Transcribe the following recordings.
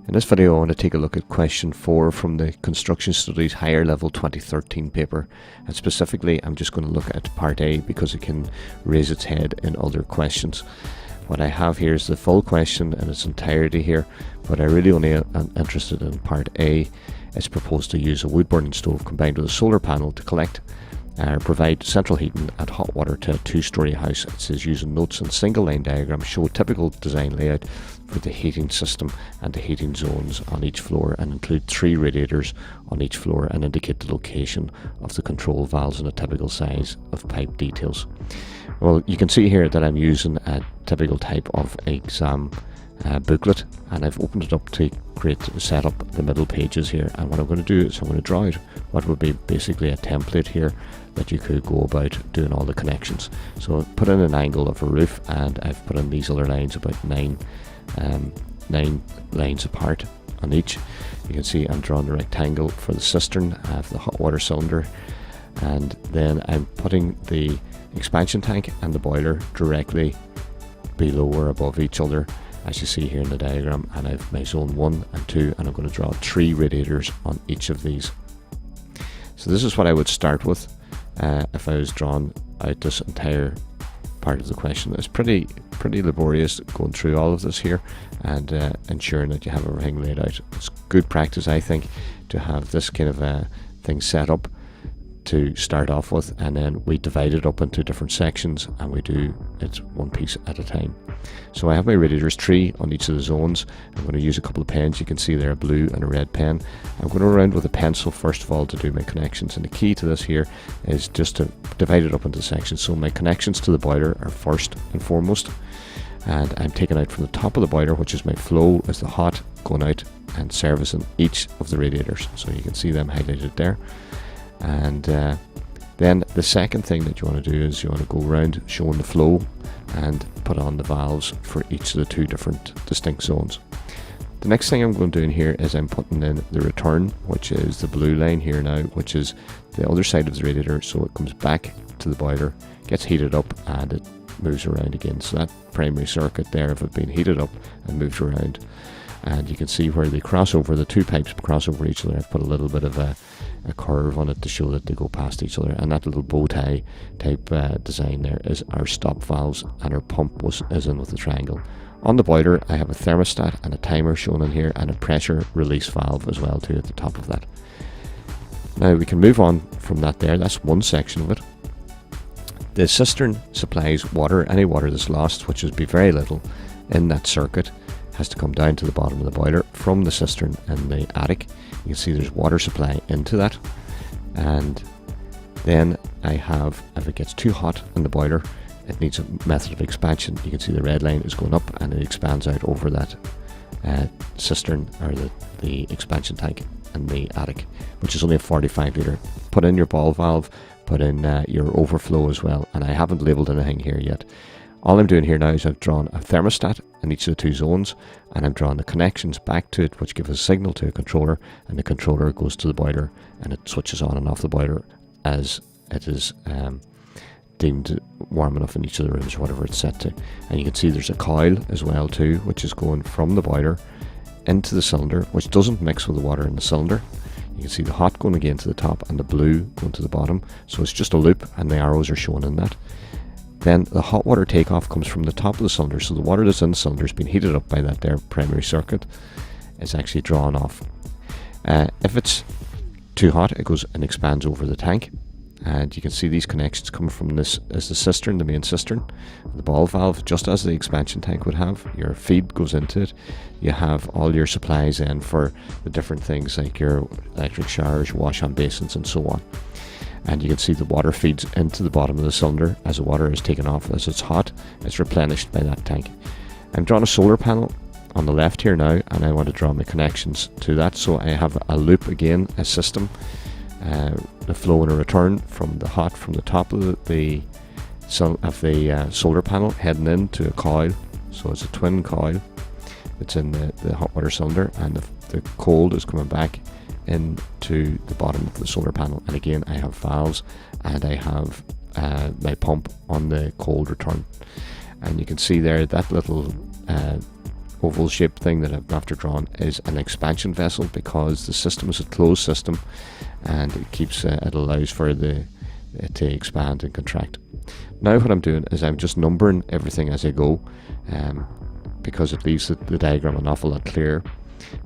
In this video I want to take a look at question 4 from the Construction Studies Higher Level 2013 paper, and specifically I'm just going to look at part A because it can raise its head in other questions. What I have here is the full question in its entirety here, but I really only am interested in part A. It's proposed to use a wood burning stove combined with a solar panel to collect provide central heating and hot water to a two-storey house. It says using notes and single line diagrams show typical design layout for the heating system and the heating zones on each floor, and include 3 radiators on each floor, and indicate the location of the control valves and a typical size of pipe details. Well, you can see here that I'm using a typical type of exam booklet, and I've opened it up to set up the middle pages here, and what I'm going to do is I'm going to draw out what would be basically a template here that you could go about doing all the connections. So I've put in an angle of a roof, and I've put in these other lines about 9 lines apart on each. You can see I'm drawing the rectangle for the cistern. I have the hot water cylinder, and then I'm putting the expansion tank and the boiler directly below or above each other, as you see here in the diagram, and I've my zone 1 and 2, and I'm going to draw 3 radiators on each of these. So this is what I would start with if I was drawing out this entire part of the question. It's pretty laborious going through all of this here and ensuring that you have everything laid out. It's good practice, I think, to have this kind of thing set up to start off with, and then we divide it up into different sections and we do it one piece at a time. So I have my radiators, 3 on each of the zones. I'm going to use a couple of pens. You can see there a blue and a red pen. I'm going to go around with a pencil first of all to do my connections, and the key to this here is just to divide it up into sections. So my connections to the boiler are first and foremost, and I'm taking out from the top of the boiler, which is my flow, is the hot, going out and servicing each of the radiators. So you can see them highlighted there. And then the second thing that you want to do is you want to go around showing the flow and put on the valves for each of the 2 different distinct zones. The next thing I'm going to do in here is I'm putting in the return, which is the blue line here now, which is the other side of the radiator, so it comes back to the boiler, gets heated up, and it moves around again. So that primary circuit there, if it's been heated up and moved around, and you can see where they cross over, the 2 pipes cross over each other. I've put a little bit of a curve on it to show that they go past each other, and that little bow tie type design there is our stop valves, and our pump is in with the triangle. On the boiler I have a thermostat and a timer shown in here, and a pressure release valve as well too at the top of that. Now we can move on from that there. That's one section of it. The cistern supplies water. Any water that's lost, which would be very little in that circuit, has to come down to the bottom of the boiler from the cistern in the attic. You can see there's water supply into that, and then I have, if it gets too hot in the boiler, it needs a method of expansion. You can see the red line is going up and it expands out over that cistern, or the expansion tank in the attic, which is only a 45 litre. Put in your ball valve, put in your overflow as well, and I haven't labelled anything here yet. All I'm doing here now is I've drawn a thermostat in each of the 2 zones, and I've drawn the connections back to it, which give a signal to a controller, and the controller goes to the boiler and it switches on and off the boiler as it is deemed warm enough in each of the rooms, or whatever it's set to. And you can see there's a coil as well too, which is going from the boiler into the cylinder, which doesn't mix with the water in the cylinder. You can see the hot going again to the top and the blue going to the bottom, so it's just a loop, and the arrows are shown in that. Then the hot water takeoff comes from the top of the cylinder, so the water that's in the cylinder has been heated up by that there primary circuit. It's actually drawn off. If it's too hot, it goes and expands over the tank, and you can see these connections come from this as the cistern, the main cistern, the ball valve, just as the expansion tank would have. Your feed goes into it. You have all your supplies in for the different things like your electric showers, wash-on basins, and so on. And you can see the water feeds into the bottom of the cylinder. As the water is taken off, as it's hot, it's replenished by that tank. I'm drawing a solar panel on the left here now, and I want to draw my connections to that. So I have a loop again, a system, the flow and a return from the hot from the top of the solar panel heading into a coil. So it's a twin coil. It's in the hot water cylinder, and the cold is coming back into the bottom of the solar panel. And again, I have valves, and I have my pump on the cold return. And you can see there that little oval shaped thing that I've after drawn is an expansion vessel, because the system is a closed system and it keeps it allows for it to expand and contract. Now what I'm doing is I'm just numbering everything as I go, because it leaves the diagram an awful lot clearer.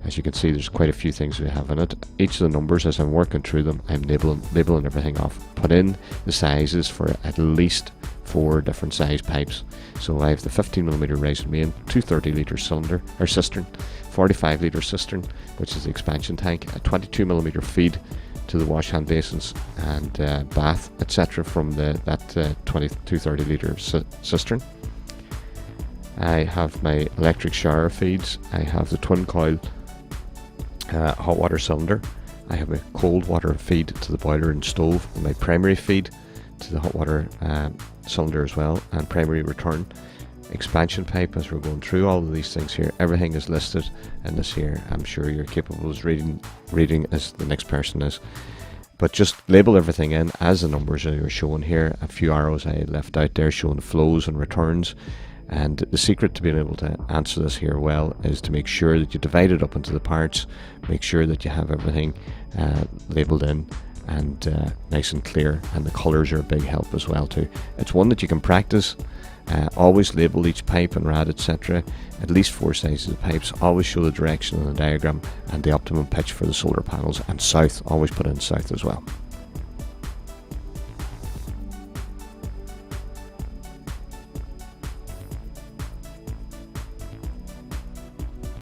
As you can see, there's quite a few things we have in it. Each of the numbers, as I'm working through them, I'm labeling everything off. Put in the sizes for at least 4 different size pipes. So I have the 15mm rising main, 230 litre cylinder or cistern, 45 litre cistern, which is the expansion tank, a 22mm feed to the wash hand basins and bath, etc. from that 230 litre cistern. I have my electric shower feeds. I have the twin coil hot water cylinder. I have my cold water feed to the boiler and stove, and my primary feed to the hot water cylinder as well, and primary return. Expansion pipe, as we're going through all of these things here, everything is listed in this here. I'm sure you're capable of reading as the next person is. But just label everything in as the numbers are showing here. A few arrows I left out there showing flows and returns. And the secret to being able to answer this here well is to make sure that you divide it up into the parts, make sure that you have everything labelled in and nice and clear, and the colours are a big help as well too. It's one that you can practice. Always label each pipe and rad, etc. At least 4 sizes of pipes. Always show the direction on the diagram and the optimum pitch for the solar panels, and south, always put in south as well.